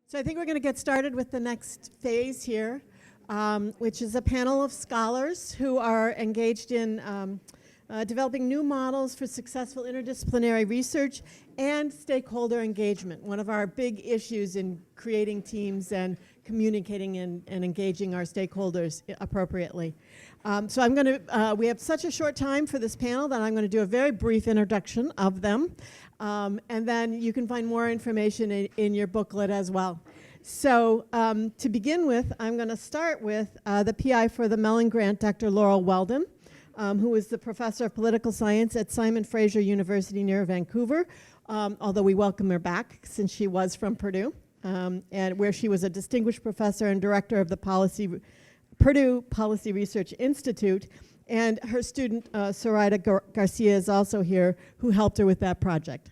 So I think we're going to get started with the next phase here, which is a panel of scholars who are engaged in developing new models for successful interdisciplinary research and stakeholder engagement, one of our big issues in creating teams and communicating and engaging our stakeholders appropriately. So I'm going to, we have such a short time for this panel that I'm going to do a very brief introduction of them. And then you can find more information in your booklet as well. So to begin with, I'm going to start with the PI for the Mellon Grant, Dr. Laurel Weldon, who is the professor of political science at Simon Fraser University near Vancouver, although we welcome her back since she was from Purdue, and where she was a distinguished professor and director of the Purdue Policy Research Institute. And her student, Soraida Garcia, is also here, who helped her with that project.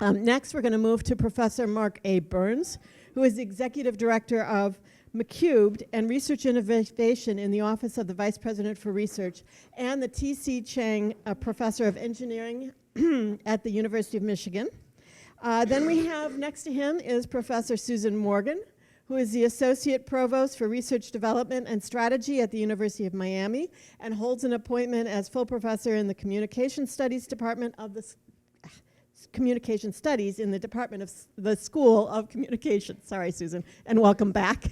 Next, we're going to move to Professor Mark A. Burns, who is the executive director of McCubed and Research Innovation in the Office of the Vice President for Research, and the T.C. Chang Professor of Engineering at the University of Michigan. Then we have next to him is Professor Susan Morgan, who is the Associate Provost for Research Development and Strategy at the University of Miami and holds an appointment as full professor in the Communication Studies Department of the Communication Studies in the Department of the School of Communication. Sorry, Susan, and welcome back.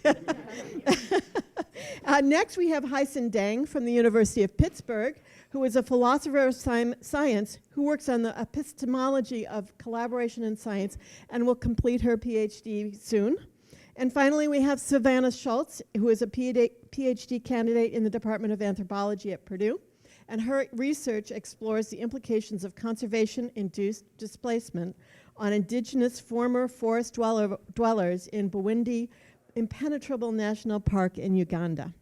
Next, we have Haixin Deng from the University of Pittsburgh, who is a philosopher of science who works on the epistemology of collaboration in science and will complete her PhD soon. And finally, we have Savannah Schulze, who is a PhD candidate in the Department of Anthropology at Purdue. And her research explores the implications of conservation-induced displacement on indigenous former forest dwellers in Bwindi Impenetrable National Park in Uganda.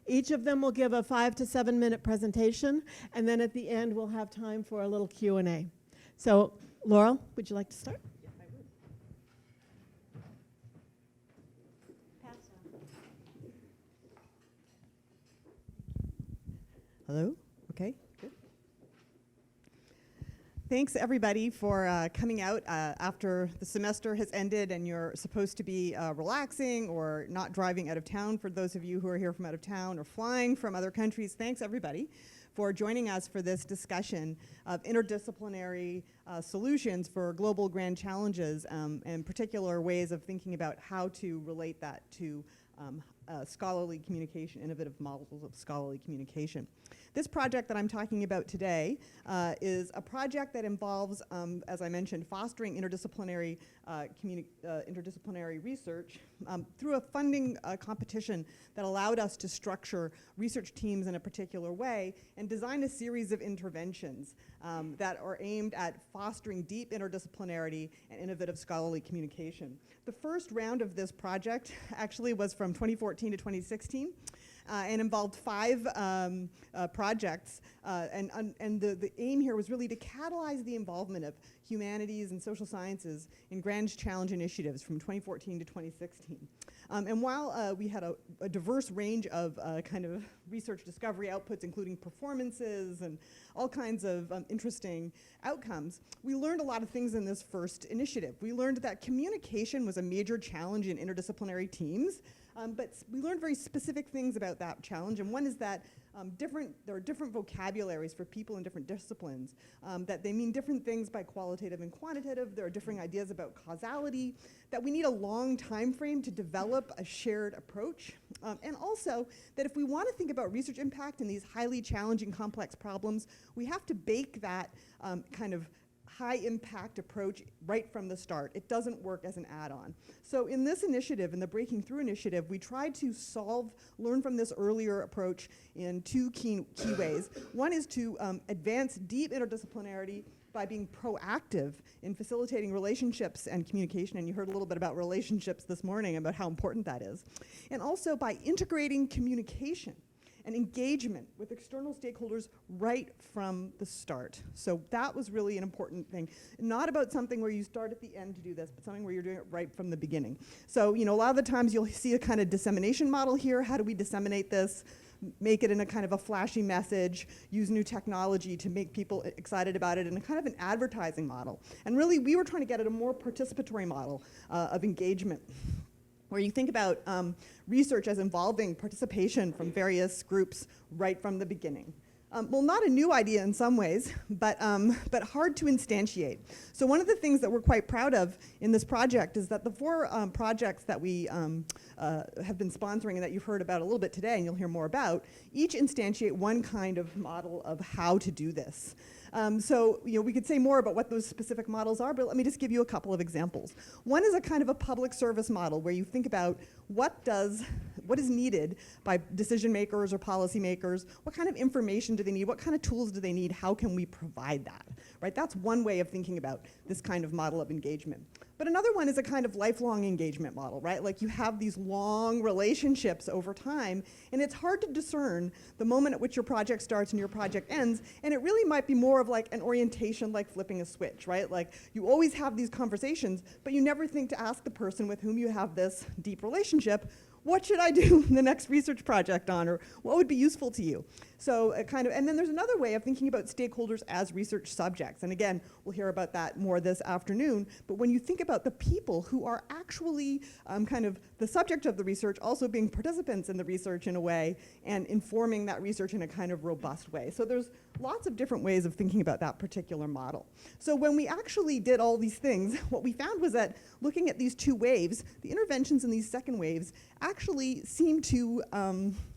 Each of them will give a 5 to 7 minute presentation, and then at the end we'll have time for a little Q&A. So, Laurel, would you like to start? Yes, I would. Hello? Okay, good. Thanks everybody for coming out after the semester has ended and you're supposed to be relaxing or not driving out of town, for those of you who are here from out of town, or flying from other countries. Thanks everybody for joining us for this discussion of interdisciplinary solutions for global grand challenges, and particular ways of thinking about how to relate that to scholarly communication, innovative models of scholarly communication. This project that I'm talking about today is a project that involves, as I mentioned, fostering interdisciplinary research through a funding competition that allowed us to structure research teams in a particular way and design a series of interventions that are aimed at fostering deep interdisciplinarity and innovative scholarly communication. The first round of this project actually was from 2014 to 2016. And involved 5 projects, and the aim here was really to catalyze the involvement of humanities and social sciences in grand challenge initiatives from 2014 to 2016. And while we had a diverse range of kind of research discovery outputs, including performances and all kinds of interesting outcomes, we learned a lot of things in this first initiative. We learned that communication was a major challenge in interdisciplinary teams. But we learned very specific things about that challenge, and one is that there are different vocabularies for people in different disciplines, that they mean different things by qualitative and quantitative. There are different ideas about causality, that we need a long time frame to develop a shared approach, and also that if we want to think about research impact in these highly challenging, complex problems, we have to bake that kind of high impact approach right from the start. It doesn't work as an add-on. So in this initiative, in the Breaking Through initiative, we tried to learn from this earlier approach in 2 key ways. One is to advance deep interdisciplinarity by being proactive in facilitating relationships and communication, and you heard a little bit about relationships this morning, about how important that is. And also by integrating communication and engagement with external stakeholders right from the start. So that was really an important thing. Not about something where you start at the end to do this, but something where you're doing it right from the beginning. So, you know, a lot of the times you'll see a kind of dissemination model here. How do we disseminate this? Make it in a kind of a flashy message, use new technology to make people excited about it, in a kind of an advertising model. And really, we were trying to get at a more participatory model of engagement. where you think about research as involving participation from various groups right from the beginning. Well, not a new idea in some ways, but hard to instantiate. So one of the things that we're quite proud of in this project is that the 4 projects that we have been sponsoring and that you've heard about a little bit today, and you'll hear more about, each instantiate one kind of model of how to do this. So we could say more about what those specific models are, but let me just give you a couple of examples. One is a kind of a public service model where you think about what is needed by decision makers or policy makers, what kind of information do they need, what kind of tools do they need, how can we provide that, right? That's one way of thinking about this kind of model of engagement. But another one is a kind of lifelong engagement model, right? Like you have these long relationships over time, and it's hard to discern the moment at which your project starts and your project ends, and it really might be more of like an orientation like flipping a switch, right? Like you always have these conversations, but you never think to ask the person with whom you have this deep relationship, what should I do the next research project on, or what would be useful to you? So and then there's another way of thinking about stakeholders as research subjects. And again, we'll hear about that more this afternoon. But when you think about the people who are actually kind of the subject of the research, also being participants in the research in a way, and informing that research in a kind of robust way. So there's lots of different ways of thinking about that particular model. So when we actually did all these things, what we found was that looking at these 2 waves, the interventions in these second waves actually seem to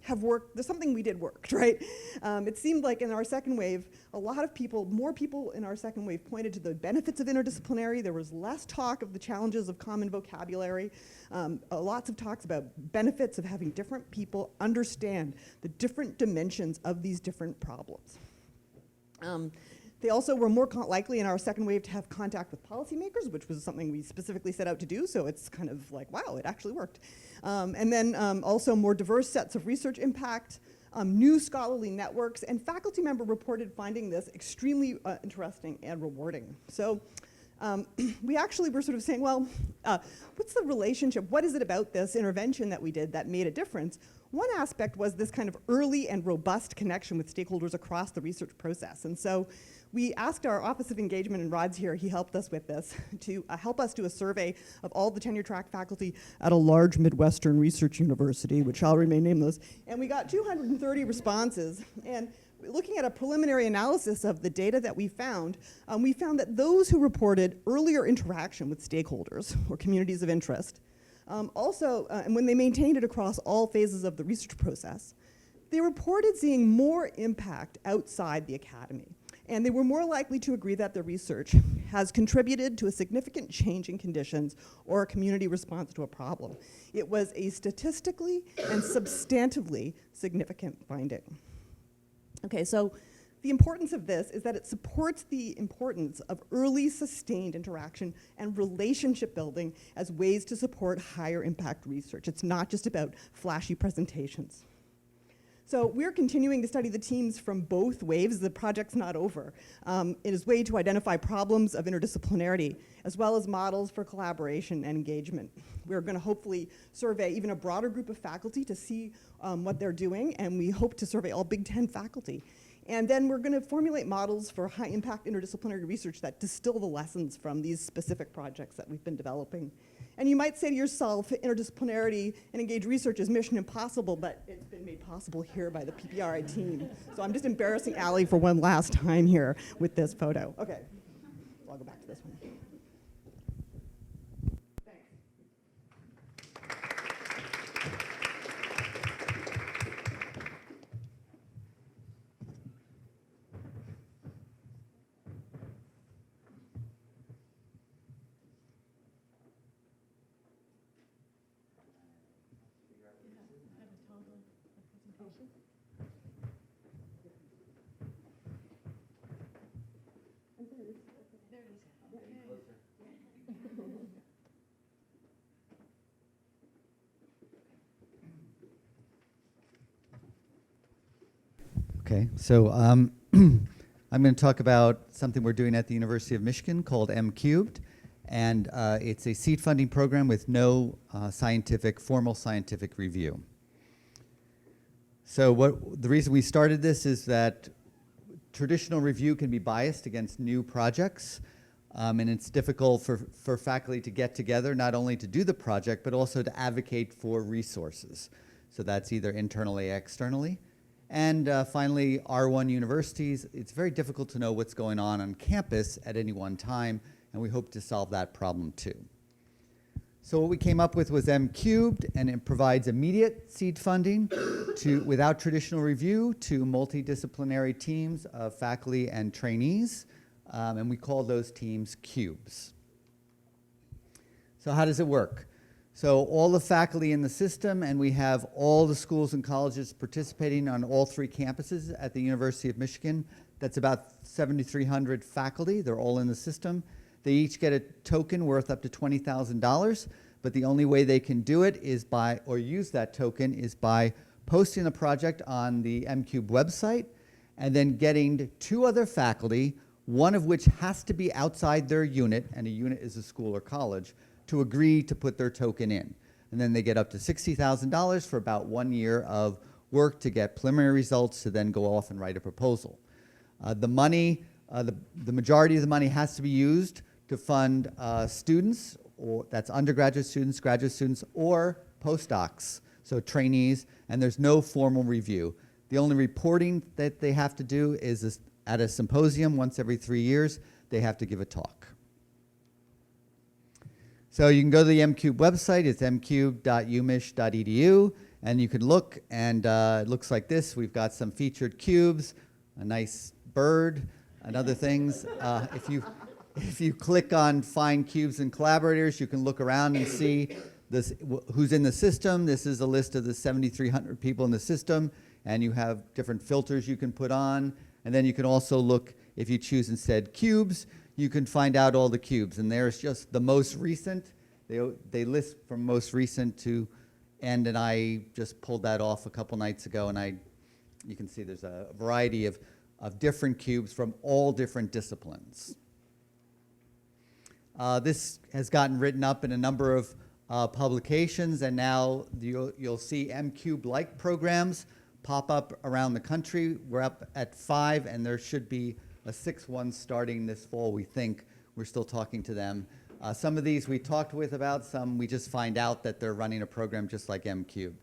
have worked. There's something we did worked, right? It seemed like in our second wave, a lot of people, more people in our second wave pointed to the benefits of interdisciplinary. There was less talk of the challenges of common vocabulary. Lots of talks about benefits of having different people understand the different dimensions of these different problems. They also were more likely in our second wave to have contact with policymakers, which was something we specifically set out to do, so it's kind of like, wow, it actually worked. And then also more diverse sets of research impact, new scholarly networks, and faculty member reported finding this extremely interesting and rewarding. So we actually were sort of saying, well, what's the relationship? What is it about this intervention that we did that made a difference? One aspect was this kind of early and robust connection with stakeholders across the research process. And so we asked our Office of Engagement, and Rod's here, he helped us with this, to help us do a survey of all the tenure track faculty at a large Midwestern research university, which shall remain nameless. And we got 230 responses. And looking at a preliminary analysis of the data that we found that those who reported earlier interaction with stakeholders or communities of interest, and when they maintained it across all phases of the research process, they reported seeing more impact outside the academy. And they were more likely to agree that their research has contributed to a significant change in conditions or a community response to a problem. It was a statistically and substantively significant finding. Okay, so the importance of this is that it supports the importance of early sustained interaction and relationship building as ways to support higher impact research. It's not just about flashy presentations. So we're continuing to study the teams from both waves. The project's not over. It is a way to identify problems of interdisciplinarity, as well as models for collaboration and engagement. We're going to hopefully survey even a broader group of faculty to see what they're doing, and we hope to survey all Big Ten faculty. And then we're going to formulate models for high-impact interdisciplinary research that distill the lessons from these specific projects that we've been developing. And you might say to yourself, interdisciplinarity and engaged research is mission impossible, but it's been made possible here by the PPRI team. So I'm just embarrassing Allie for one last time here with this photo. Okay, so I'll go back to this one. Okay, so I'm going to talk about something we're doing at the University of Michigan called M-Cubed, and it's a seed funding program with no formal scientific review. So the reason we started this is that traditional review can be biased against new projects. And it's difficult for faculty to get together, not only to do the project, but also to advocate for resources. So that's either internally or externally. And finally, R1 universities, it's very difficult to know what's going on campus at any one time, and we hope to solve that problem too. So what we came up with was M cubed, and it provides immediate seed funding without traditional review to multidisciplinary teams of faculty and trainees, and we call those teams cubes. So how does it work? So all the faculty in the system, and we have all the schools and colleges participating on all 3 campuses at the University of Michigan. That's about 7,300 faculty. They're all in the system. They each get a token worth up to $20,000, but the only way they can do it is by, or use that token, is by posting a project on the MCube website and then getting 2 other faculty, one of which has to be outside their unit, and a unit is a school or college, to agree to put their token in. And then they get up to $60,000 for about 1 year of work to get preliminary results to then go off and write a proposal. The money, the majority of the money has to be used to fund students, or that's undergraduate students, graduate students, or postdocs, so trainees, and there's no formal review. The only reporting that they have to do is at a symposium once every 3 years, they have to give a talk. So you can go to the MCube website, it's mcube.umich.edu, and you can look, and it looks like this. We've got some featured cubes, a nice bird, and other things. If you click on Find Cubes and Collaborators, you can look around and see this, who's in the system. This is a list of the 7,300 people in the system, and you have different filters you can put on. And then you can also look, if you choose instead cubes, you can find out all the cubes. And there's just the most recent. They list from most recent to end, and I just pulled that off a couple nights ago, and you can see there's a variety of different cubes from all different disciplines. This has gotten written up in a number of publications, and now you'll see MCube-like programs pop up around the country. We're up at 5, and there should be a 6th one starting this fall, we think. We're still talking to them. Some of these we talked with about, some we just find out that they're running a program just like MCubed.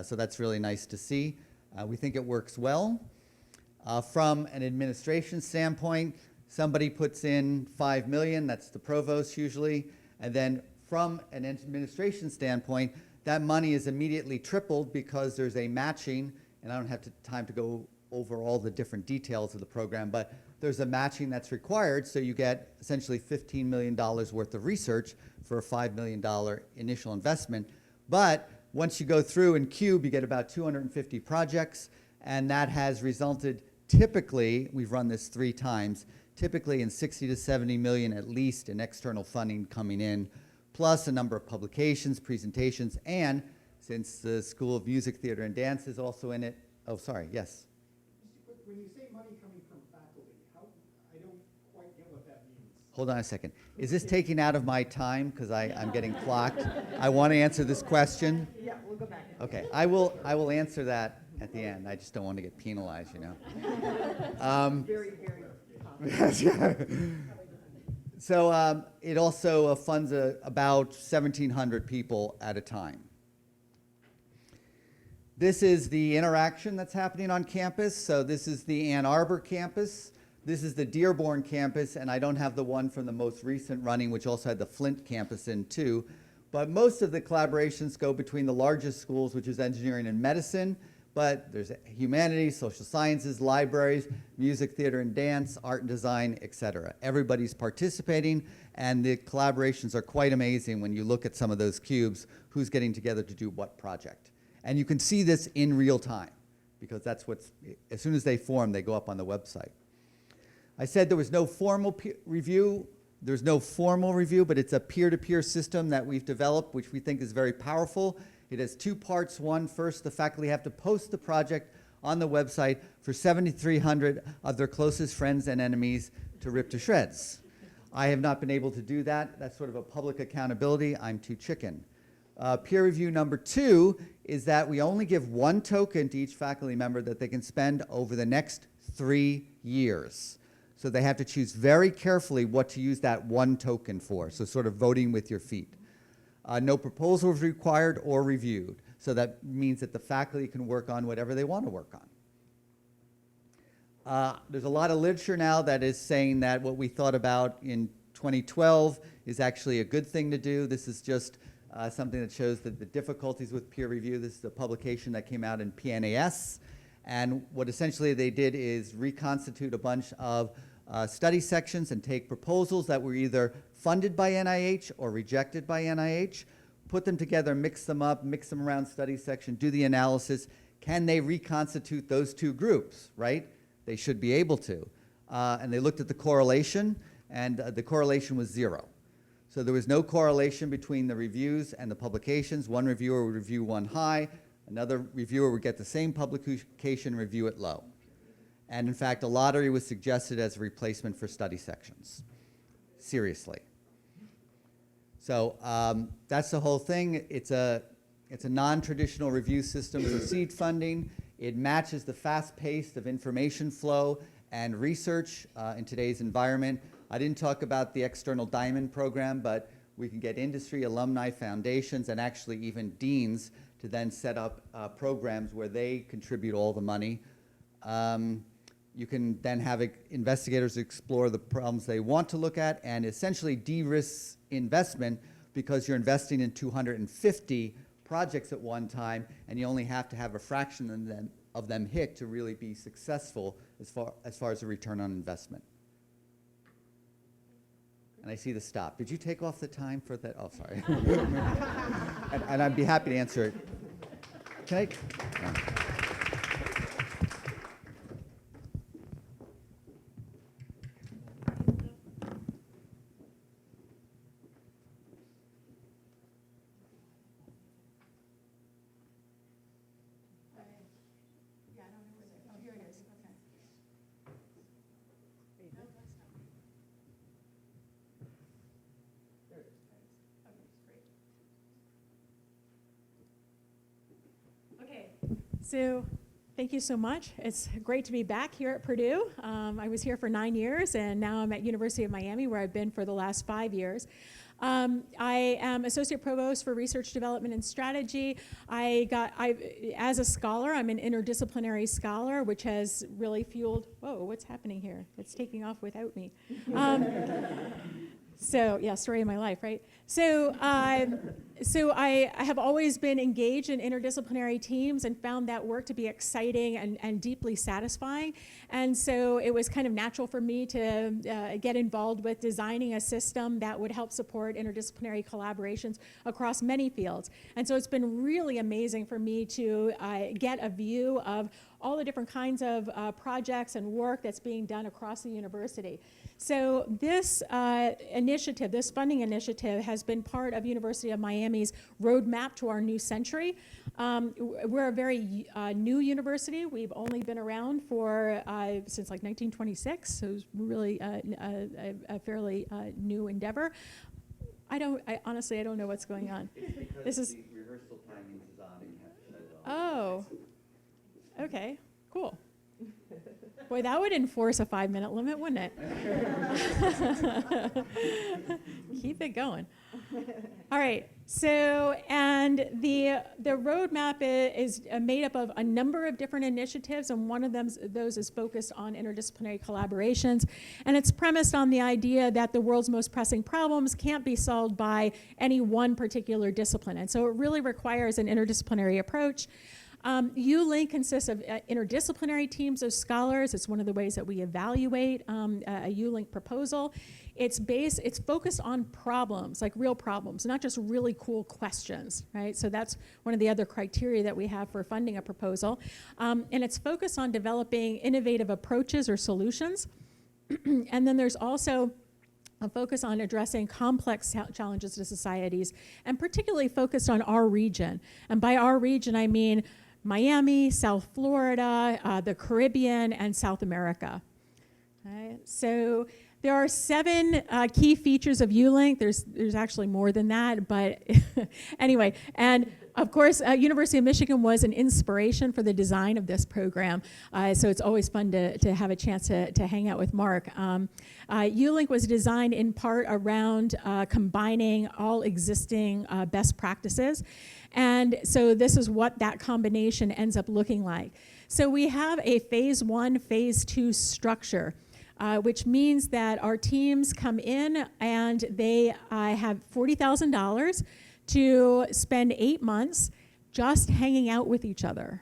So that's really nice to see. We think it works well. From an administration standpoint, somebody puts in $5 million, that's the provost usually, and then from an administration standpoint, that money is immediately tripled because there's a matching, and I don't have time to go over all the different details of the program, but there's a matching that's required, so you get essentially $15 million worth of research for a $5 million initial investment. But once you go through in Cube, you get about 250 projects, and that has resulted typically, we've run this 3 times, typically in 60 to 70 million at least in external funding coming in, plus a number of publications, presentations, and since the School of Music, Theater, and Dance is also in it, oh, sorry, yes? When you say money coming from faculty, I don't quite get what that means. Hold on a second. Is this taking out of my time because I'm getting clocked? I want to answer this question. Yeah, we'll go back. Okay, I will answer that at the end. I just don't want to get penalized, you know. Very, very Yes, yeah. So it also funds about 1,700 people at a time. This is the interaction that's happening on campus. So this is the Ann Arbor campus. This is the Dearborn campus, and I don't have the one from the most recent running, which also had the Flint campus in too. But most of the collaborations go between the largest schools, which is engineering and medicine, but there's humanities, social sciences, libraries, music, theater and dance, art and design, etc. Everybody's participating, and the collaborations are quite amazing when you look at some of those cubes, who's getting together to do what project. And you can see this in real time, because that's as soon as they form, they go up on the website. I said there was no formal review. There's no formal review, but it's a peer-to-peer system that we've developed, which we think is very powerful. It has 2 parts. One, first, the faculty have to post the project on the website for 7,300 of their closest friends and enemies to rip to shreds. I have not been able to do that. That's sort of a public accountability. I'm too chicken. Peer review number 2 is that we only give 1 token to each faculty member that they can spend over the next 3 years. So they have to choose very carefully what to use that one token for, so sort of voting with your feet. No proposal is required or reviewed, so that means that the faculty can work on whatever they want to work on. There's a lot of literature now that is saying that what we thought about in 2012 is actually a good thing to do. This is just something that shows that the difficulties with peer review. This is a publication that came out in PNAS, and what essentially they did is reconstitute a bunch of study sections and take proposals that were either funded by NIH or rejected by NIH, put them together, mix them up, mix them around study section, do the analysis. Can they reconstitute those two groups, right? They should be able to. And they looked at the correlation, and the correlation was 0. So there was no correlation between the reviews and the publications. One reviewer would review one high, another reviewer would get the same publication and review it low. And in fact, a lottery was suggested as a replacement for study sections. Seriously. So that's the whole thing. It's a non-traditional review system for seed funding. It matches the fast pace of information flow and research in today's environment. I didn't talk about the external diamond program, but we can get industry, alumni, foundations, and actually even deans to then set up programs where they contribute all the money. You can then have investigators explore the problems they want to look at and essentially de-risk investment because you're investing in 250 projects at one time and you only have to have a fraction of them hit to really be successful as far as the return on investment. And I see the stop. Did you take off the time for that? Oh, sorry. and I'd be happy to answer it. Can I? No. So thank you so much. It's great to be back here at Purdue. I was here for 9 years, and now I'm at University of Miami, where I've been for the last 5 years. I am Associate Provost for Research Development and Strategy. As a scholar, I'm an interdisciplinary scholar, which has really fueled, whoa, what's happening here? It's taking off without me. So yeah, story of my life, right? So I have always been engaged in interdisciplinary teams and found that work to be exciting and deeply satisfying. And so it was kind of natural for me to get involved with designing a system that would help support interdisciplinary collaborations across many fields. And so it's been really amazing for me to get a view of all the different kinds of projects and work that's being done across the university. So this initiative, this funding initiative, has been part of University of Miami's roadmap to our new century. We're a very new university. We've only been around for since like 1926, so it's really a fairly new endeavor. Honestly, I don't know what's going on. This is the rehearsal timing is on. Oh, okay, cool. Boy, that would enforce a 5-minute limit, wouldn't it? Keep it going. All right, so, and the roadmap is made up of a number of different initiatives, and one of those is focused on interdisciplinary collaborations, and it's premised on the idea that the world's most pressing problems can't be solved by any one particular discipline, and so it really requires an interdisciplinary approach. ULink consists of interdisciplinary teams of scholars. It's one of the ways that we evaluate a ULink proposal. It's focused on problems, like real problems, not just really cool questions, right? So that's one of the other criteria that we have for funding a proposal. And it's focused on developing innovative approaches or solutions. And then there's also a focus on addressing complex challenges to societies, and particularly focused on our region. And by our region, I mean Miami, South Florida, the Caribbean, and South America. Right? So there are 7 key features of ULink. There's actually more than that, but anyway. And Of course, University of Michigan was an inspiration for the design of this program, so it's always fun to have a chance to hang out with Mark. ULink was designed in part around combining all existing best practices, and so this is what that combination ends up looking like. So we have a phase 1, phase 2 structure, which means that our teams come in and they have $40,000 to spend 8 months just hanging out with each other.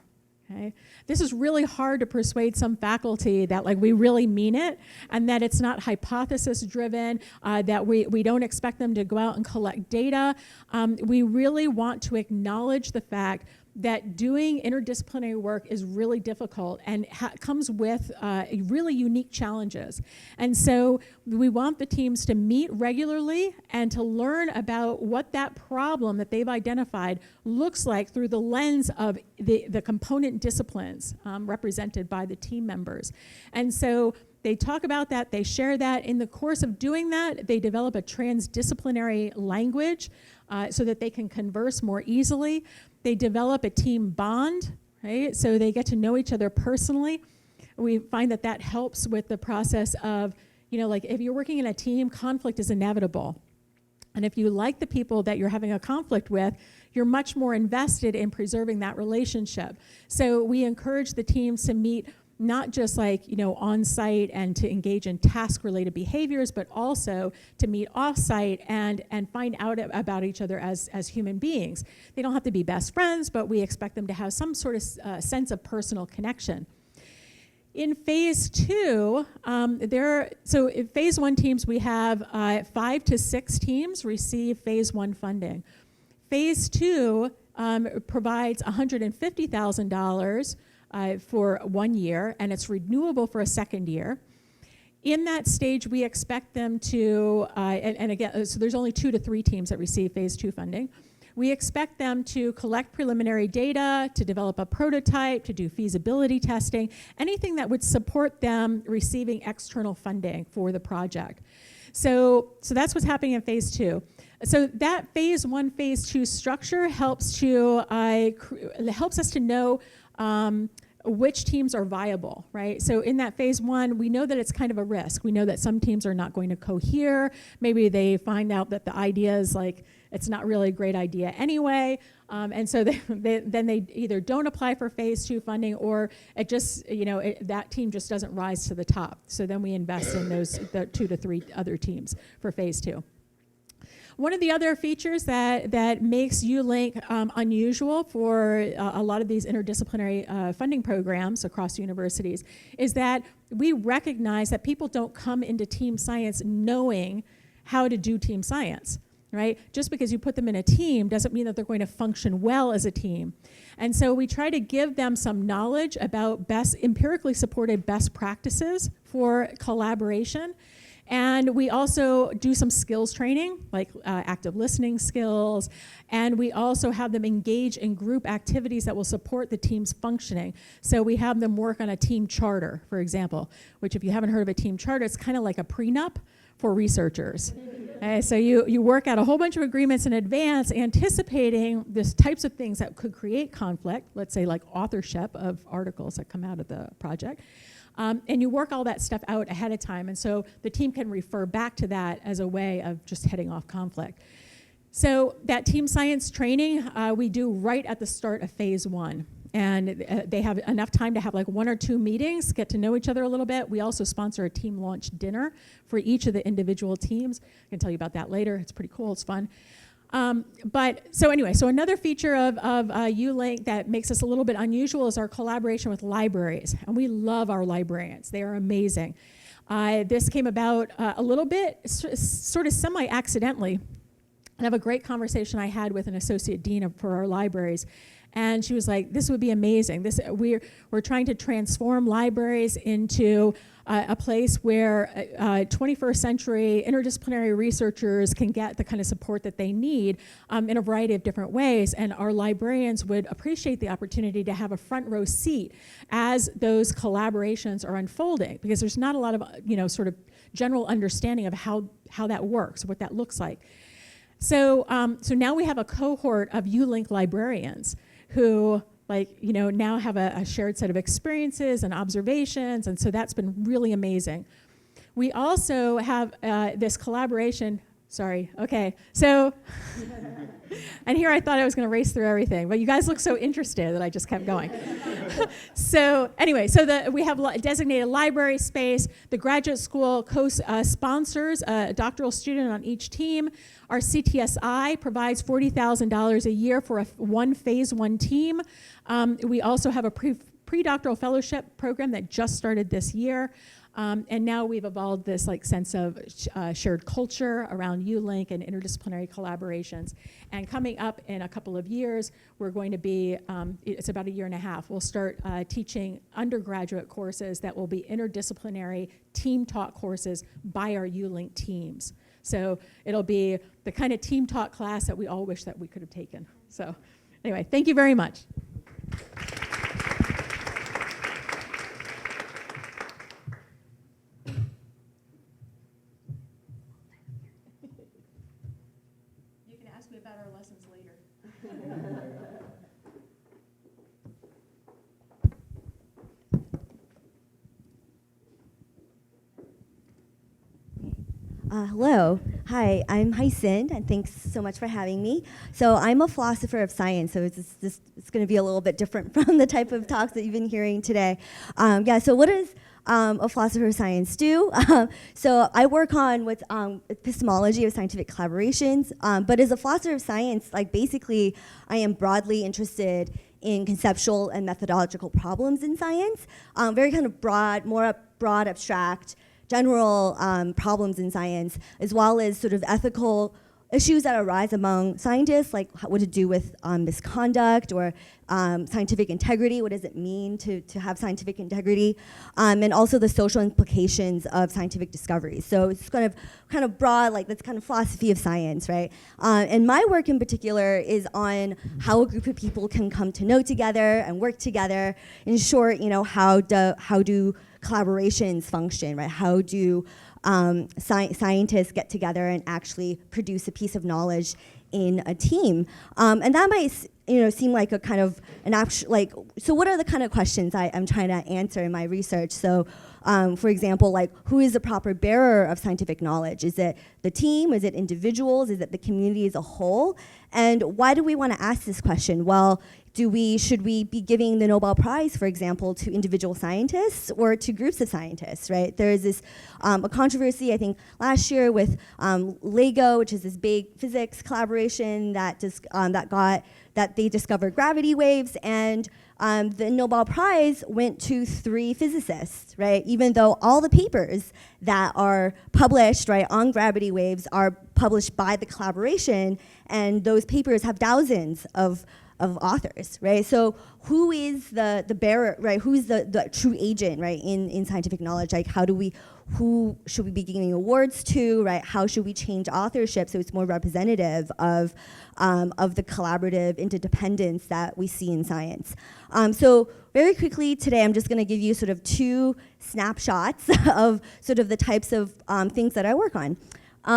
Okay? This is really hard to persuade some faculty that like we really mean it and that it's not hypothesis driven, that we don't expect them to go out and collect data. We really want to acknowledge the fact that doing interdisciplinary work is really difficult and comes with really unique challenges. And so we want the teams to meet regularly and to learn about what that problem that they've identified looks like through the lens of the component disciplines represented by the team members. And so they talk about that, they share that. In the course of doing that, they develop a transdisciplinary language so that they can converse more easily. They develop a team bond, right? So they get to know each other personally. We find that that helps with the process of, like if you're working in a team, conflict is inevitable. And if you like the people that you're having a conflict with, you're much more invested in preserving that relationship. So we encourage the teams to meet not just like, on site and to engage in task-related behaviors, but also to meet off-site and find out about each other as human beings. They don't have to be best friends, but we expect them to have some sort of sense of personal connection. In phase 2, so in phase 1 teams, we have 5 to 6 teams receive phase 1 funding. Phase 2 provides $150,000 for 1 year, and it's renewable for a second year. In that stage, we expect them to, and again, so there's only 2 to 3 teams that receive phase 2 funding. We expect them to collect preliminary data, to develop a prototype, to do feasibility testing, anything that would support them receiving external funding for the project. So that's what's happening in phase 2. So that phase 1, phase 2 structure helps us to know which teams are viable, right? So in that phase 1, we know that it's kind of a risk. We know that some teams are not going to cohere. Maybe they find out that the idea is like, it's not really a great idea anyway. And so then they either don't apply for phase 2 funding or it just, that team just doesn't rise to the top. So then we invest in the 2 to 3 other teams for phase 2. One of the other features that makes ULink unusual for a lot of these interdisciplinary funding programs across universities is that we recognize that people don't come into team science knowing how to do team science, right? Just because you put them in a team doesn't mean that they're going to function well as a team. And so we try to give them some knowledge about empirically supported best practices for collaboration. And we also do some skills training, like active listening skills, and we also have them engage in group activities that will support the team's functioning. So we have them work on a team charter, for example, which if you haven't heard of a team charter, it's kind of like a prenup for researchers. So you work out a whole bunch of agreements in advance, anticipating the types of things that could create conflict, let's say like authorship of articles that come out of the project. And you work all that stuff out ahead of time, and so the team can refer back to that as a way of just heading off conflict. So that team science training we do right at the start of phase 1. And they have enough time to have like 1 or 2 meetings, get to know each other a little bit. We also sponsor a team launch dinner for each of the individual teams. I can tell you about that later. It's pretty cool. It's fun. So another feature of ULink that makes us a little bit unusual is our collaboration with libraries. And we love our librarians. They are amazing. This came about a little bit, sort of semi-accidentally. I have a great conversation I had with an associate dean for our libraries. And she was like, this would be amazing. We're trying to transform libraries into a place where 21st century interdisciplinary researchers can get the kind of support that they need in a variety of different ways. And our librarians would appreciate the opportunity to have a front row seat as those collaborations are unfolding, because there's not a lot of sort of general understanding of how that works, what that looks like. So now we have a cohort of ULink librarians who now have a shared set of experiences and observations, and so that's been really amazing. We also have this collaboration. Sorry, okay. So, and here I thought I was going to race through everything, but you guys look so interested that I just kept going. So anyway, we have designated library space. The graduate school sponsors a doctoral student on each team. Our CTSI provides $40,000 a year for one phase 1 team. We also have a pre-doctoral fellowship program that just started this year. And now we've evolved this sense of shared culture around ULink and interdisciplinary collaborations. And coming up in a couple of years, we're going to be, it's about a year and a half, we'll start teaching undergraduate courses that will be interdisciplinary team talk courses by our ULink teams. So it'll be the kind of team talk class that we all wish that we could have taken. So anyway, thank you very much. You can ask me about our lessons later. Hello. Hi, I'm Haixin, and thanks so much for having me. So I'm a philosopher of science, so it's going to be a little bit different from the type of talks that you've been hearing today. So what does a philosopher of science do? So I work on what's epistemology of scientific collaborations, but as a philosopher of science, basically I am broadly interested in conceptual and methodological problems in science, very kind of broad, abstract, general problems in science, as well as sort of ethical issues that arise among scientists, like what to do with misconduct or scientific integrity. What does it mean to have scientific integrity? And also the social implications of scientific discoveries. So it's kind of broad, that's kind of philosophy of science, right? And my work in particular is on how a group of people can come to know together and work together. In short, how do collaborations function, right? How do scientists get together and actually produce a piece of knowledge in a team? And that might seem like a kind of so what are the kind of questions I'm trying to answer in my research? So for example, who is the proper bearer of scientific knowledge? Is it the team? Is it individuals? Is it the community as a whole? And why do we want to ask this question? Well, should we be giving the Nobel Prize, for example, to individual scientists or to groups of scientists, right? There is this a controversy, I think, last year with LEGO, which is this big physics collaboration that they discovered gravity waves, and the Nobel Prize went to 3 physicists, right? Even though all the papers that are published, right, on gravity waves are published by the collaboration, and those papers have thousands of authors, right? So who is the bearer, right? Who's the true agent, right, in scientific knowledge? Who should we be giving awards to, right? How should we change authorship so it's more representative of the collaborative interdependence that we see in science? So very quickly today, I'm just gonna give you sort of 2 snapshots of sort of the types of things that I work on.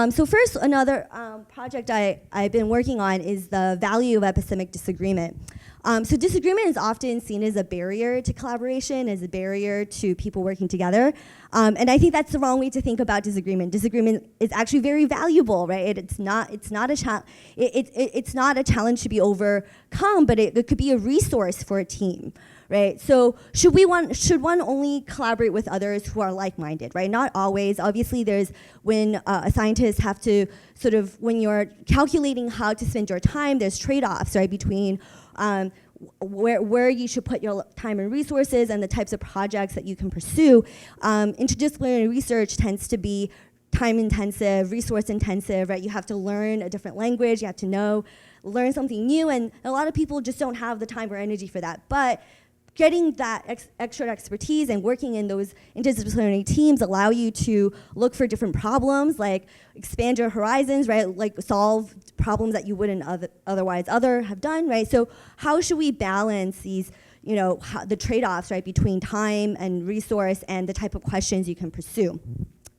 So first, another project I've been working on is the value of epistemic disagreement. So disagreement is often seen as a barrier to collaboration, as a barrier to people working together. And I think that's the wrong way to think about disagreement. Disagreement is actually very valuable, right? It's not a challenge to be overcome, but it could be a resource for a team, right? So should one only collaborate with others who are like-minded, right? Not always. Obviously, there's when a scientist have to sort of, when you're calculating how to spend your time, there's trade-offs, right, between where you should put your time and resources and the types of projects that you can pursue. Interdisciplinary research tends to be time-intensive, resource-intensive, right? You have to learn a different language, you have to learn something new, and a lot of people just don't have the time or energy for that. But getting that extra expertise and working in those interdisciplinary teams allow you to look for different problems, like expand your horizons, right? Like solve problems that you wouldn't otherwise have done, right? So how should we balance these, the trade-offs, right, between time and resource and the type of questions you can pursue?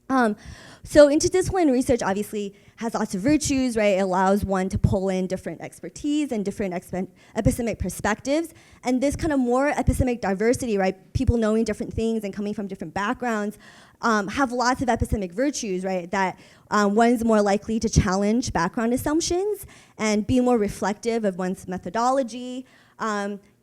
So interdisciplinary research obviously has lots of virtues, right? It allows one to pull in different expertise and different epistemic perspectives. And this kind of more epistemic diversity, right? People knowing different things and coming from different backgrounds have lots of epistemic virtues, right? That one's more likely to challenge background assumptions and be more reflective of one's methodology.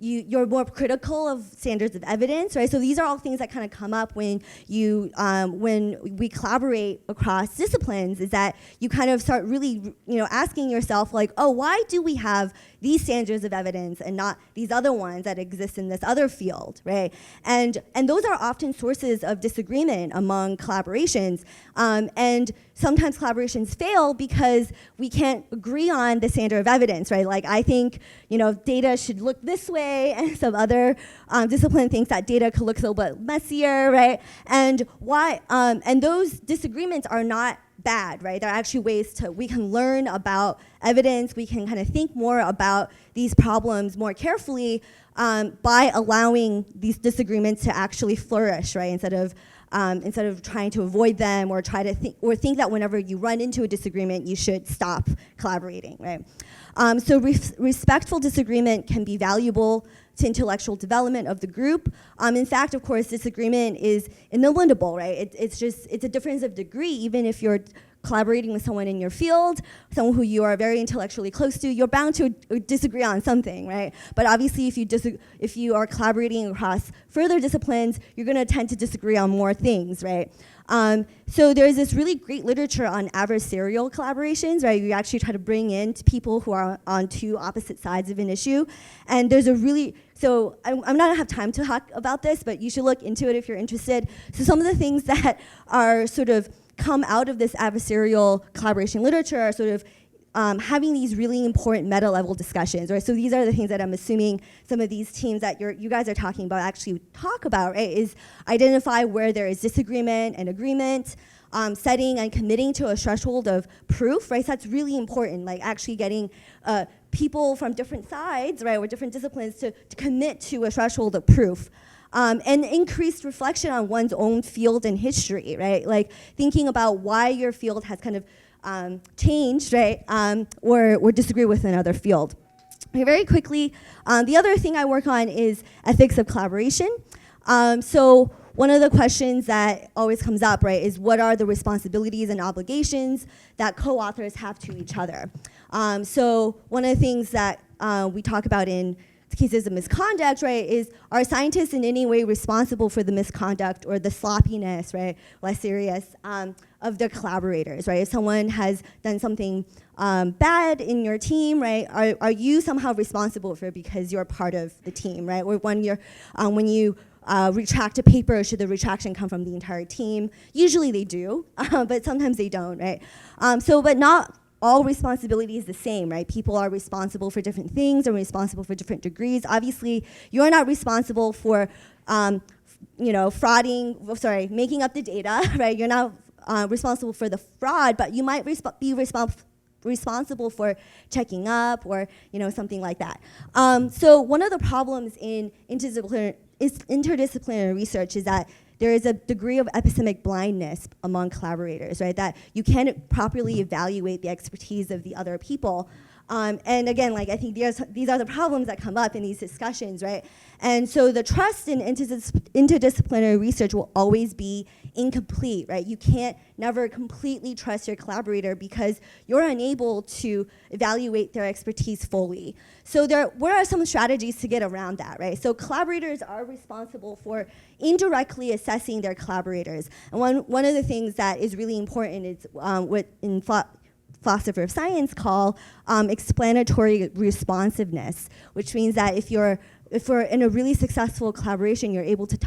You're more critical of standards of evidence, right? So these are all things that kind of come up when we collaborate across disciplines, is that you kind of start really, asking yourself like, oh, why do we have these standards of evidence and not these other ones that exist in this other field, right? And those are often sources of disagreement among collaborations. And sometimes collaborations fail because we can't agree on the standard of evidence, right? Like I think, data should look this way, and some other discipline thinks that data could look a little bit messier, right? And why? And those disagreements are not bad, right? They're actually ways we can learn about evidence. We can kind of think more about these problems more carefully by allowing these disagreements to actually flourish, right? Instead of trying to avoid them or try to think that whenever you run into a disagreement, you should stop collaborating, right? So respectful disagreement can be valuable to intellectual development of the group. In fact, of course, disagreement is ineliminable, right? It's a difference of degree. Even if you're collaborating with someone in your field, someone who you are very intellectually close to, you're bound to disagree on something, right? But obviously, if you are collaborating across further disciplines, you're going to tend to disagree on more things, right? So there's this really great literature on adversarial collaborations, right? You actually try to bring in people who are on two opposite sides of an issue. And there's so I'm not gonna have time to talk about this, but you should look into it if you're interested. So some of the things that are sort of come out of this adversarial collaboration literature are sort of having these really important meta-level discussions, right? So these are the things that I'm assuming some of these teams that you guys are talking about actually talk about, right? Is identify where there is disagreement and agreement, setting and committing to a threshold of proof, right? So that's really important, like actually getting people from different sides, right, or different disciplines to commit to a threshold of proof. And increased reflection on one's own field and history, right? Like thinking about why your field has kind of changed, right, or disagree with another field. Okay, very quickly, the other thing I work on is ethics of collaboration. So one of the questions that always comes up, right, is what are the responsibilities and obligations that co-authors have to each other? So one of the things that we talk about in cases of misconduct, right, is are scientists in any way responsible for the misconduct or the sloppiness, right, less serious, of their collaborators, right? If someone has done something bad in your team, right, are you somehow responsible for it because you're part of the team, right? Or when you retract a paper, should the retraction come from the entire team? Usually they do, but sometimes they don't, right? But not all responsibility is the same, right? People are responsible for different things and responsible for different degrees. Obviously, you're not responsible for, making up the data, right? You're not responsible for the fraud, but you might be responsible for checking up or something like that. So one of the problems in interdisciplinary research is that there is a degree of epistemic blindness among collaborators, right? That you can't properly evaluate the expertise of the other people. And again, like I think these are the problems that come up in these discussions, right? And so the trust in interdisciplinary research will always be incomplete, right? You can't never completely trust your collaborator because you're unable to evaluate their expertise fully. So what are some strategies to get around that, right? So collaborators are responsible for indirectly assessing their collaborators. And one of the things that is really important is what in philosopher of science call explanatory responsiveness, which means that if we're in a really successful collaboration, you're able to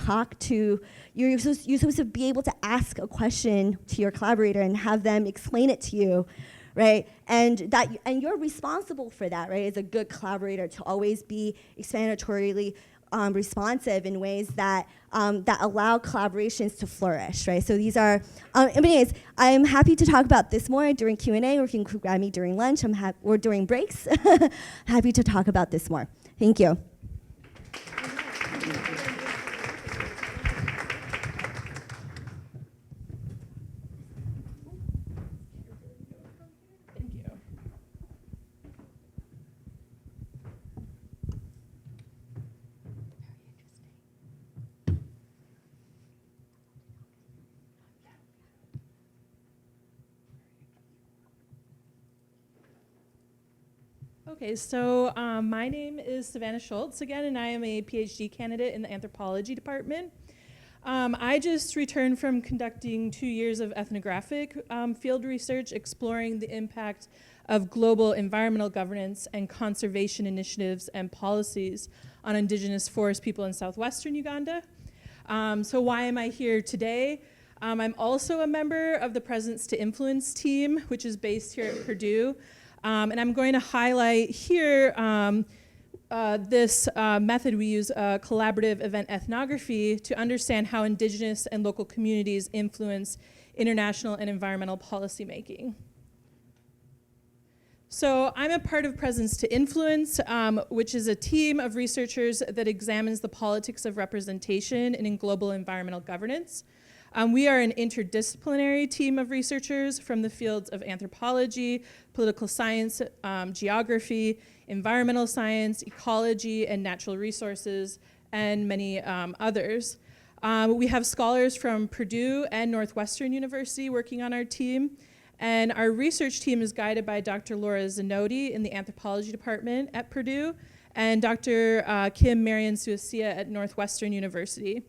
you're supposed to be able to ask a question to your collaborator and have them explain it to you, right? And you're responsible for that, right? As a good collaborator, to always be explanatorily responsive in ways that allow collaborations to flourish, right? So these are, anyways, I'm happy to talk about this more during Q&A, or if you can grab me during lunch, or during breaks. Happy to talk about this more. Thank you. Okay, so my name is Savannah Schulze again, and I am a PhD candidate in the anthropology department. I just returned from conducting 2 years of ethnographic field research exploring the impact of global environmental governance and conservation initiatives and policies on indigenous forest people in southwestern Uganda. So why am I here today? I'm also a member of the Presence to Influence team, which is based here at Purdue. And I'm going to highlight here this method we use, collaborative event ethnography, to understand how indigenous and local communities influence international and environmental policymaking. So I'm a part of Presence to Influence, which is a team of researchers that examines the politics of representation in global environmental governance. We are an interdisciplinary team of researchers from the fields of anthropology, political science, geography, environmental science, ecology, and natural resources, and many others. We have scholars from Purdue and Northwestern University working on our team. And our research team is guided by Dr. Laura Zanotti in the anthropology department at Purdue and Dr. Kim Marian Suasia at Northwestern University,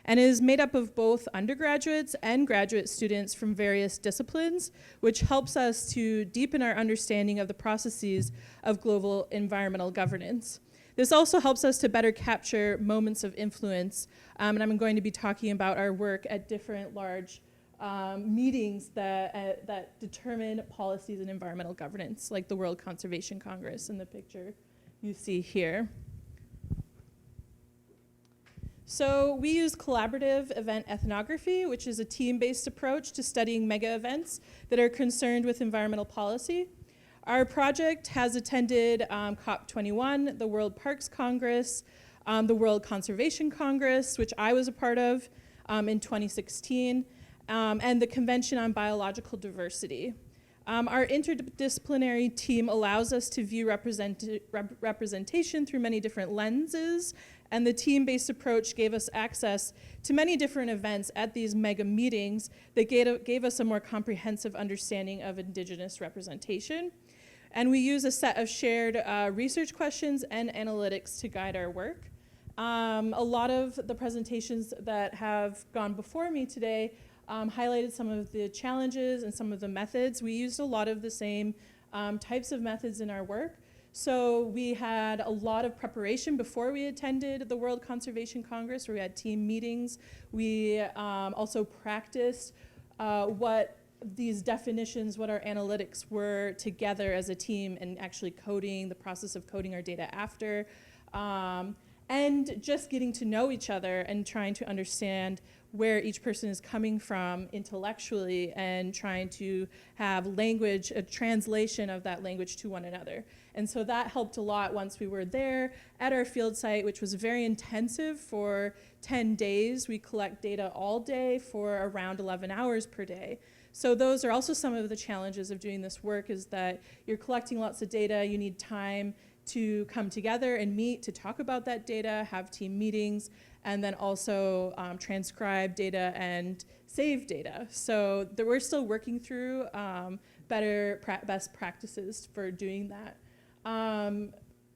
and is made up of both undergraduates and graduate students from various disciplines, which helps us to deepen our understanding of the processes of global environmental governance. This also helps us to better capture moments of influence, and I'm going to be talking about our work at different large meetings that determine policies in environmental governance, like the World Conservation Congress in the picture you see here. So we use collaborative event ethnography, which is a team-based approach to studying mega events that are concerned with environmental policy. Our project has attended COP21, the World Parks Congress, the World Conservation Congress, which I was a part of in 2016, and the Convention on Biological Diversity. Our interdisciplinary team allows us to view representation through many different lenses, and the team-based approach gave us access to many different events at these mega meetings that gave us a more comprehensive understanding of Indigenous representation. And we use a set of shared research questions and analytics to guide our work. A lot of the presentations that have gone before me today highlighted some of the challenges and some of the methods. We used a lot of the same types of methods in our work. So we had a lot of preparation before we attended the World Conservation Congress, where we had team meetings. We also practiced what these definitions, what our analytics were together as a team, and actually coding, the process of coding our data after, and just getting to know each other and trying to understand where each person is coming from intellectually and trying to have language, a translation of that language to one another. And so that helped a lot once we were there at our field site, which was very intensive for 10 days. We collect data all day for around 11 hours per day. So those are also some of the challenges of doing this work, is that you're collecting lots of data, you need time to come together and meet to talk about that data, have team meetings, and then also transcribe data and save data. So we're still working through best practices for doing that.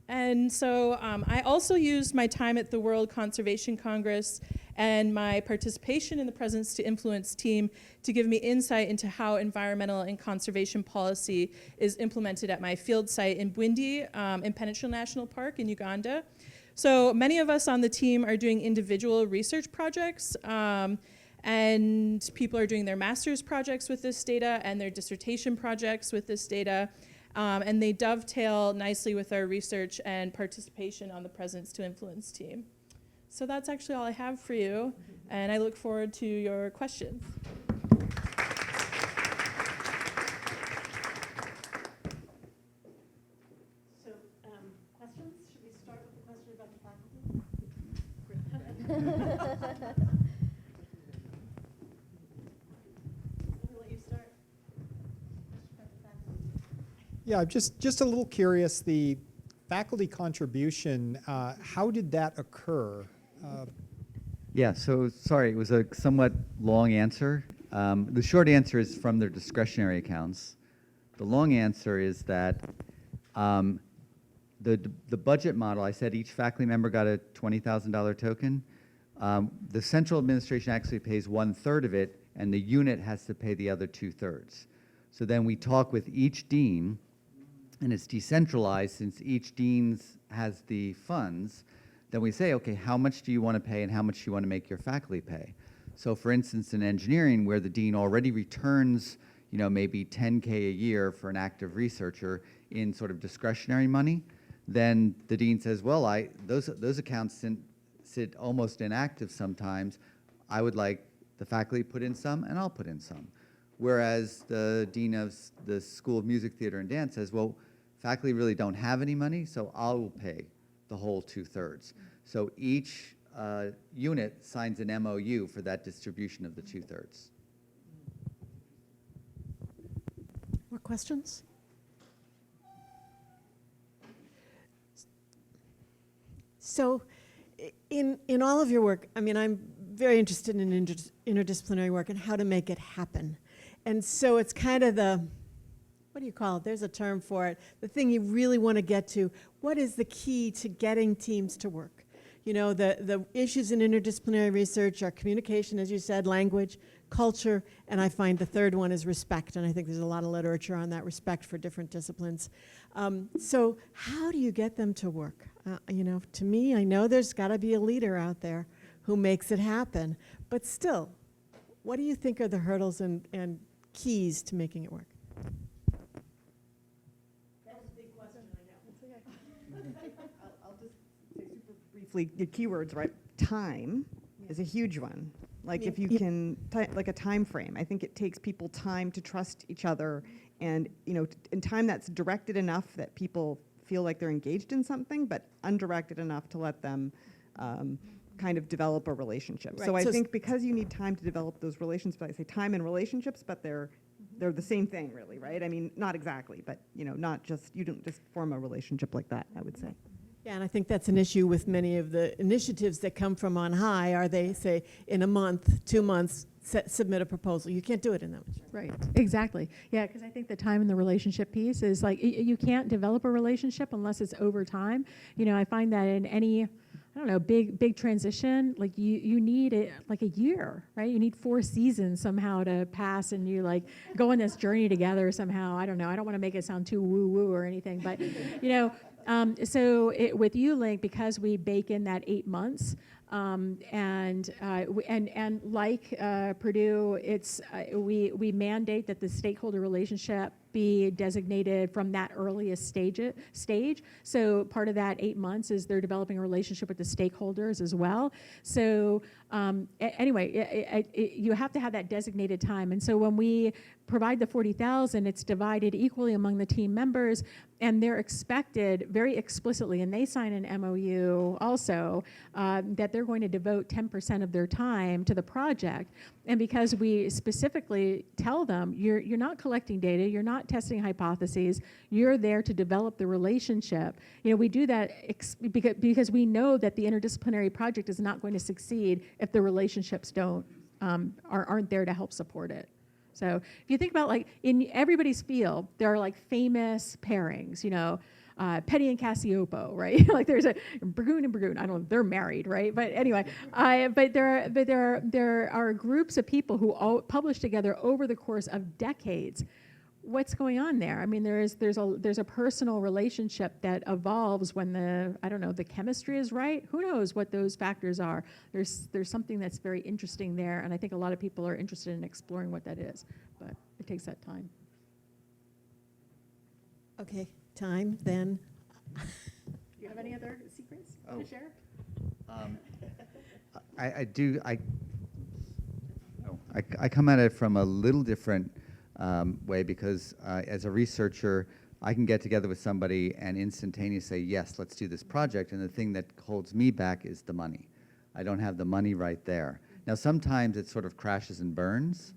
And so I also used my time at the World Conservation Congress and my participation in the Presence to Influence team to give me insight into how environmental and conservation policy is implemented at my field site in Bwindi in Peninsula National Park in Uganda. So many of us on the team are doing individual research projects, and people are doing their master's projects with this data and their dissertation projects with this data. And they dovetail nicely with our research and participation on the Presence to Influence team. So that's actually all I have for you, and I look forward to your questions. So, questions? Should we start with the question about the faculty? I'll let you start. Yeah, I'm just a little curious, the faculty contribution, how did that occur? Yeah, so sorry, it was a somewhat long answer. The short answer is from their discretionary accounts. The long answer is that the budget model, I said each faculty member got a $20,000 token. The central administration actually pays 1/3 of it, and the unit has to pay the other 2/3. So then we talk with each dean, and it's decentralized since each dean has the funds. Then we say, okay, how much do you want to pay and how much do you want to make your faculty pay? So for instance, in engineering, where the dean already returns, maybe $10K a year for an active researcher in sort of discretionary money, then the dean says, well, those accounts sit almost inactive sometimes. I would like the faculty put in some, and I'll put in some. Whereas the dean of the School of Music, Theater, and Dance says, well, faculty really don't have any money, so I will pay the whole 2/3. So each unit signs an MOU for that distribution of the 2/3. More questions? So in all of your work, I mean, I'm very interested in interdisciplinary work and how to make it happen. And so it's kind of what do you call it? There's a term for it. The thing you really want to get to. What is the key to getting teams to work? The issues in interdisciplinary research are communication, as you said, language, culture, and I find the third one is respect. And I think there's a lot of literature on that, respect for different disciplines. So how do you get them to work? To me, I know there's got to be a leader out there who makes it happen. But still, what do you think are the hurdles and keys to making it work? I'll just say super briefly, your keywords, right? Time is a huge one. Like if you can, like a time frame. I think it takes people time to trust each other, and in time that's directed enough that people feel like they're engaged in something, but undirected enough to let them kind of develop a relationship. Right. So I think because you need time to develop those relationships, I say time and relationships, but they're the same thing, really, right? I mean, not exactly, but not just, you don't just form a relationship like that, I would say. Yeah, and I think that's an issue with many of the initiatives that come from on high. Are they say in a month, 2 months, submit a proposal? You can't do it in that much. Right, exactly. Yeah, because I think the time and the relationship piece is like, you can't develop a relationship unless it's over time. I find that in any, I don't know, big transition, like you need like a year, right? You need 4 seasons somehow to pass, and you like go on this journey together somehow. I don't know. I don't want to make it sound too woo-woo or anything, but so with ULink, because we bake in that 8 months, and like Purdue, it's we mandate that the stakeholder relationship be designated from that earliest stage. So part of that 8 months is they're developing a relationship with the stakeholders as well. So anyway, you have to have that designated time. And so when we provide the 40,000, it's divided equally among the team members, and they're expected very explicitly, and they sign an MOU also, that they're going to devote 10% of their time to the project. And because we specifically tell them, you're not collecting data, you're not testing hypotheses, you're there to develop the relationship. We do that because we know that the interdisciplinary project is not going to succeed if the relationships aren't there to help support it. So if you think about, like, in everybody's field, there are like famous pairings, Petty and Cassiopo, right? Like there's a Burgoon and Burgoon. I don't know, they're married, right? But anyway, but there are groups of people who all publish together over the course of decades. What's going on there? I mean, there's a personal relationship that evolves when the chemistry is right. Who knows what those factors are? There's something that's very interesting there, and I think a lot of people are interested in exploring what that is, but it takes that time. Okay, time then. Do you have any other secrets to share? I come at it from a little different way, because as a researcher, I can get together with somebody and instantaneously say, yes, let's do this project, and the thing that holds me back is the money. I don't have the money right there. Now, sometimes it sort of crashes and burns,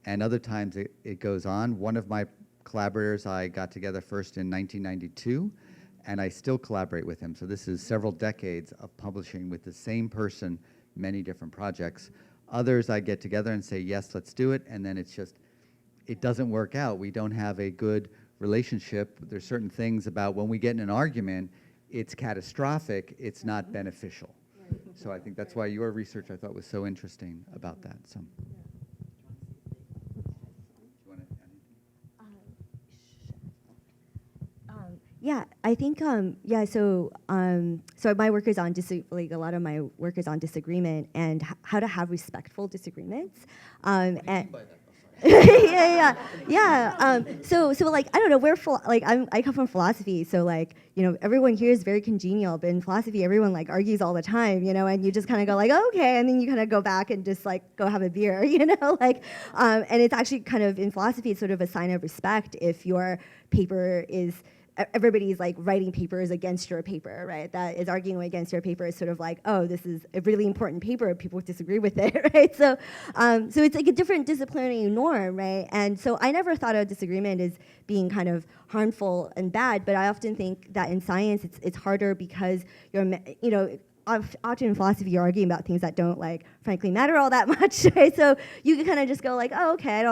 and other times it goes on. One of my collaborators I got together first in 1992, and I still collaborate with him. So this is several decades of publishing with the same person, many different projects. Others I get together and say, yes, let's do it, and then it doesn't work out. We don't have a good relationship. There's certain things about when we get in an argument, it's catastrophic, it's not beneficial. So I think that's why your research I thought was so interesting about that. So. Yeah, I think So my work is on like a lot of my work is on disagreement and how to have respectful disagreements. And So like I don't know, I come from philosophy, so like everyone here is very congenial, but in philosophy everyone like argues all the time, and you just kind of go like, oh, okay, and then you kind of go back and just like go have a beer, and it's actually kind of in philosophy it's sort of a sign of respect if your paper is. Everybody's like writing papers against your paper, right? That is arguing against your paper is sort of like, oh, this is a really important paper. People disagree with it, right? So it's like a different disciplinary norm, right? And so I never thought of disagreement as being kind of harmful and bad, but I often think that in science it's harder because often in philosophy you're arguing about things that don't like frankly matter all that much, right? So you can kind of just go like, oh, okay,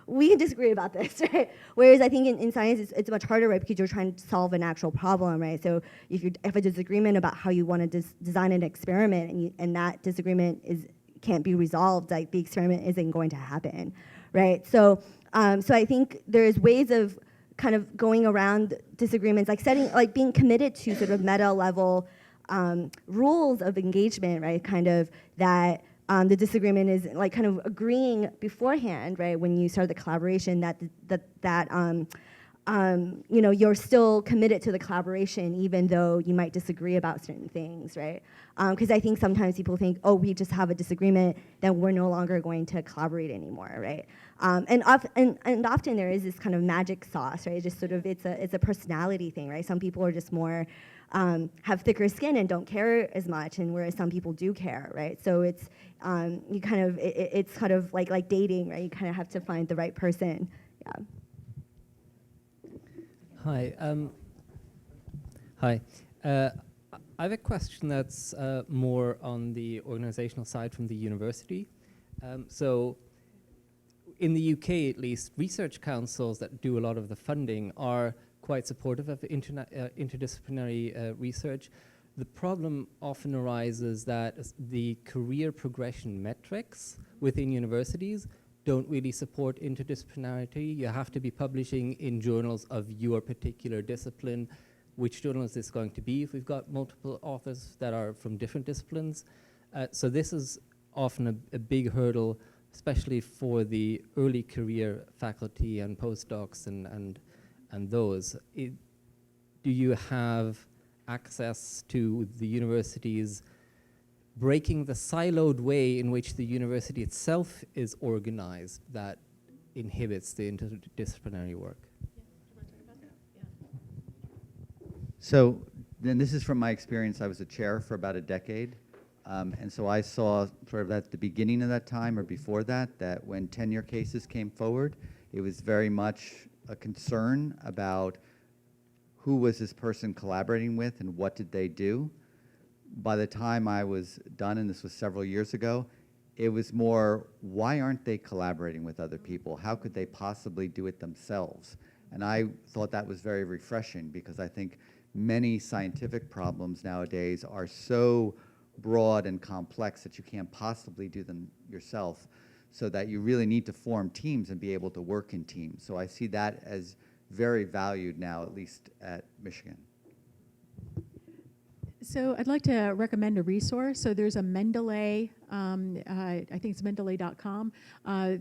we can disagree about this, right? Whereas I think in science it's much harder, right? Because you're trying to solve an actual problem, right? So if you have a disagreement about how you want to design an experiment and that disagreement can't be resolved, like the experiment isn't going to happen, right? So I think there's ways of kind of going around disagreements, like being committed to sort of meta level rules of engagement, right? Kind of that the disagreement is like kind of agreeing beforehand, right? When you start the collaboration, you're still committed to the collaboration, even though you might disagree about certain things, right? Because I think sometimes people think, oh, we just have a disagreement, then we're no longer going to collaborate anymore, right? And often there is this kind of magic sauce, right? Just sort of it's a personality thing, right? Some people are just more have thicker skin and don't care as much, and whereas some people do care, right? So it's it's kind of like dating, right? You kind of have to find the right person. Yeah. Hi. Hi. I have a question that's more on the organizational side from the university. So in the UK, at least, research councils that do a lot of the funding are quite supportive of interdisciplinary research. The problem often arises that the career progression metrics within universities don't really support interdisciplinarity. You have to be publishing in journals of your particular discipline. Which journal is this going to be if we've got multiple authors that are from different disciplines? So this is often a big hurdle, especially for the early career faculty and postdocs and those. Do you have access to the universities breaking the siloed way in which the university itself is organized that inhibits the interdisciplinary work? So then this is from my experience. I was a chair for about a decade. And so I saw sort of at the beginning of that time or before that when tenure cases came forward, it was very much a concern about who was this person collaborating with and what did they do. By the time I was done, and this was several years ago, it was more, why aren't they collaborating with other people? How could they possibly do it themselves? And I thought that was very refreshing because I think many scientific problems nowadays are so broad and complex that you can't possibly do them yourself, so that you really need to form teams and be able to work in teams. So I see that as very valued now, at least at Michigan. So I'd like to recommend a resource. So there's a Mendeley, I think it's mendeley.com.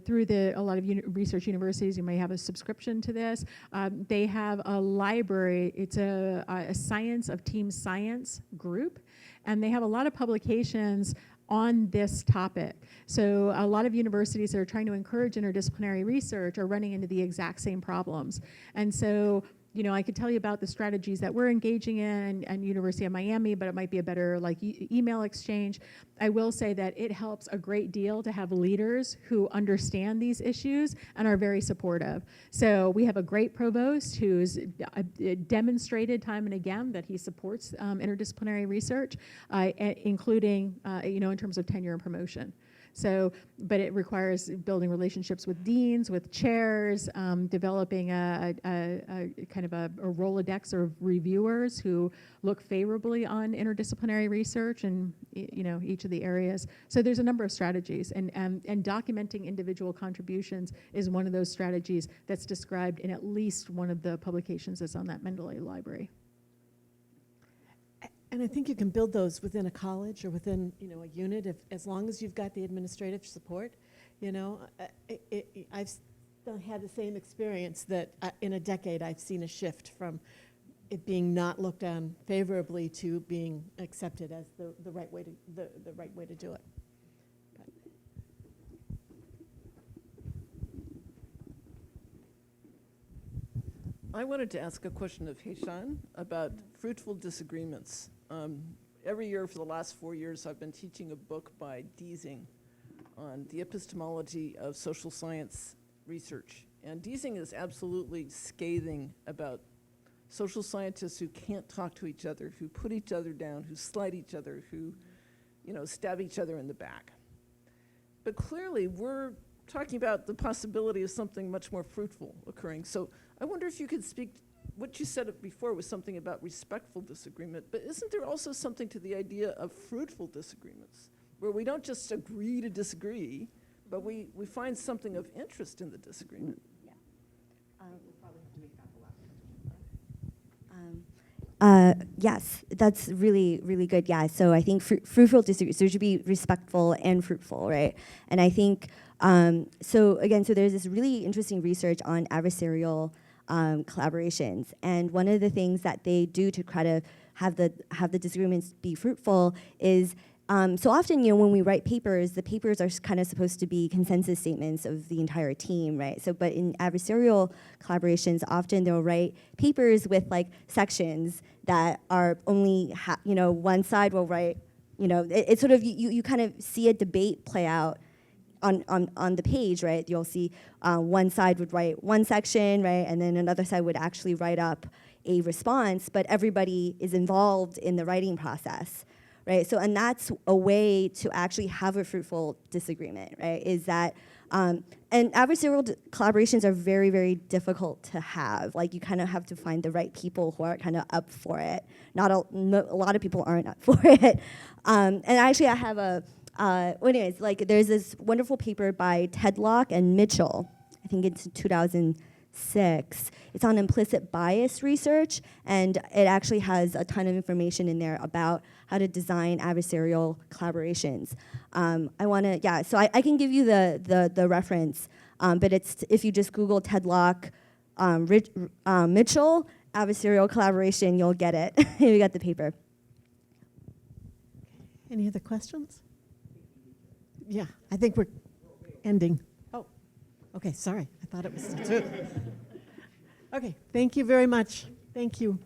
Through a lot of research universities, you may have a subscription to this. They have a library. It's a science of team science group, and they have a lot of publications on this topic. So a lot of universities that are trying to encourage interdisciplinary research are running into the exact same problems. And so I could tell you about the strategies that we're engaging in and University of Miami, but it might be a better email exchange. I will say that it helps a great deal to have leaders who understand these issues and are very supportive. So we have a great provost who's demonstrated time and again that he supports interdisciplinary research, including in terms of tenure and promotion. So, but it requires building relationships with deans, with chairs, developing a kind of a Rolodex of reviewers who look favorably on interdisciplinary research and each of the areas. So there's a number of strategies, and documenting individual contributions is one of those strategies that's described in at least one of the publications that's on that Mendeley library. And I think you can build those within a college or within, a unit, as long as you've got the administrative support. I've had the same experience that in a decade I've seen a shift from it being not looked on favorably to being accepted as the right way to do it. I wanted to ask a question of Haixin about fruitful disagreements. Every year for the last 4 years, I've been teaching a book by Deasing on the epistemology of social science research. And Deasing is absolutely scathing about social scientists who can't talk to each other, who put each other down, who slight each other, who stab each other in the back. But clearly, we're talking about the possibility of something much more fruitful occurring. So I wonder if you could speak, what you said before was something about respectful disagreement, but isn't there also something to the idea of fruitful disagreements, where we don't just agree to disagree, but we find something of interest in the disagreement? Yeah. Yes, that's really, really good. Yeah, so I think fruitful disagreements, there should be respectful and fruitful, right? And I think, so there's this really interesting research on adversarial collaborations. And one of the things that they do to try to have the disagreements be fruitful is, so often, when we write papers, the papers are kind of supposed to be consensus statements of the entire team, right? So, but in adversarial collaborations, often they'll write papers with like sections that are only, one side will write, it's sort of, you kind of see a debate play out on the page, right? You'll see one side would write one section, right? And then another side would actually write up a response, but everybody is involved in the writing process. Right, so and that's a way to actually have a fruitful disagreement, right? Is that, and adversarial collaborations are very, very difficult to have. Like you kind of have to find the right people who are kind of up for it. Not a lot of people aren't up for it. And actually I have anyways, like there's this wonderful paper by Tedlock and Mitchell, I think it's 2006. It's on implicit bias research, and it actually has a ton of information in there about how to design adversarial collaborations. So I can give you the reference, but it's, if you just Google Tedlock, Mitchell, adversarial collaboration, you'll get it. You got the paper. Any other questions? Yeah, I think we're ending. Oh, okay, sorry. I thought it was still two. Okay, thank you very much. Thank you.